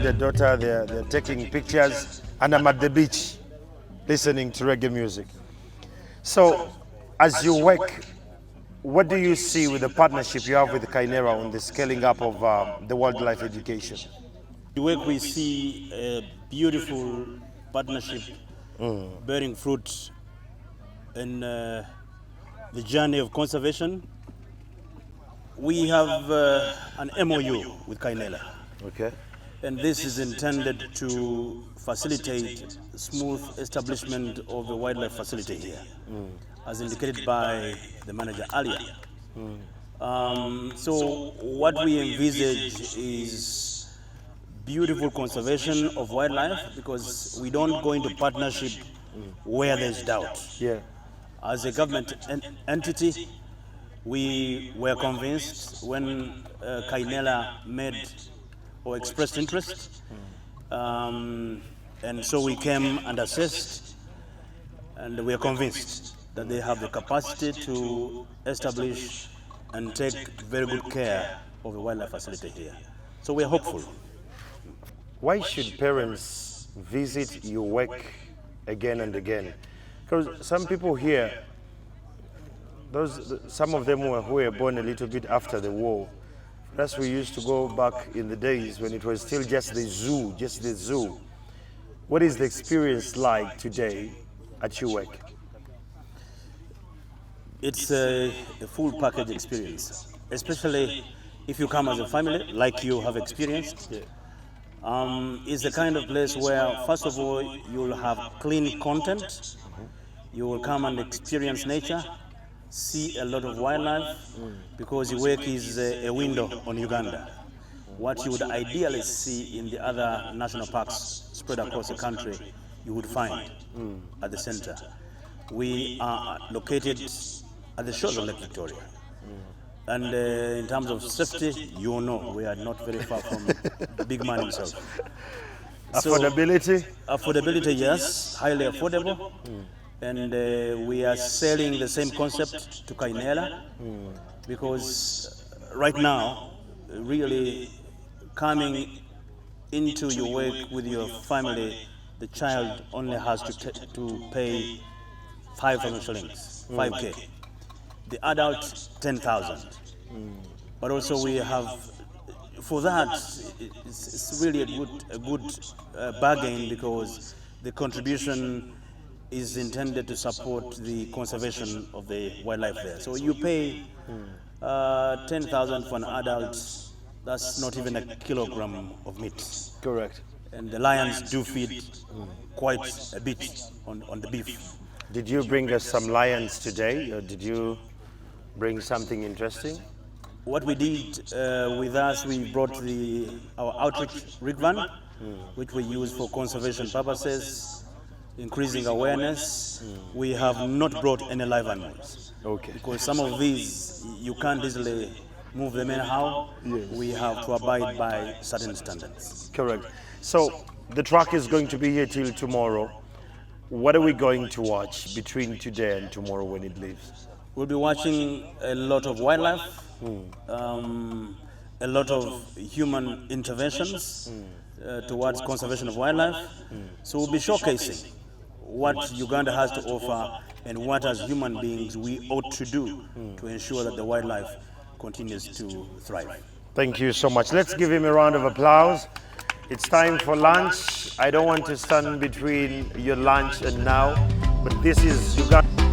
and their daughter, they're taking pictures, and I'm at the beach listening to reggae music. So, as you work, what do you see with the partnership you have with Kaynela on the scaling up of the wildlife education? UWEC, we see a beautiful partnership bearing fruit in the journey of conservation. We have an MOU with Kaynela. Okay. And this is intended to facilitate smooth establishment of a wildlife facility here, as indicated by the manager earlier. So what we envisage is beautiful conservation of wildlife, because we don't go into partnership where there's doubt. Yeah. As a government entity, we were convinced when Kaynela made or expressed interest, and so we came and assessed, and we are convinced that they have the capacity to establish and take very good care of a wildlife facility here. So we are hopeful. Why should parents visit UWEC again and again? Because some people here, some of them who were born a little bit after the war. That's we used to go back in the days when it was still just the zoo. What is the experience like today at UWEC? It's a full package experience, especially if you come as a family, like you have experienced. It's the kind of place where, first of all, you'll have clean content. You will come and experience nature, see a lot of wildlife, because UWEC is a window on Uganda. What you would ideally see in the other national parks spread across the country, you would find at the center. We are located at the shores of Lake Victoria. And in terms of safety, you know, we are not very far from the big man himself. Affordability? So, affordability, yes, highly affordable. And we are selling the same concept to Kaynela, because right now, really coming into UWEC with your family, the child only has to pay 5,000 shillings, 5K. The adult, 10,000. But also we have, for that, it's really a good bargain, because the contribution is intended to support the conservation of the wildlife there. So you pay 10,000 for an adult, that's not even a kilogram of meat. Correct. And the lions do feed quite a bit on the beef. Did you bring us some lions today, or did you bring something interesting? What we did with us, we brought our outreach rig van, which we use for conservation purposes, increasing awareness. We have not brought any live animals. Okay. Because some of these, you can't easily move them anyhow. Yes. We have to abide by certain standards. Correct. So the track is going to be here till tomorrow. What are we going to watch between today and tomorrow when it leaves? We'll be watching a lot of wildlife, a lot of human interventions towards conservation of wildlife. So we'll be showcasing what Uganda has to offer and what, as human beings, we ought to do to ensure that the wildlife continues to thrive. Thank you so much. Let's give him a round of applause. It's time for lunch. I don't want to stand between your lunch and now, but this is Uganda.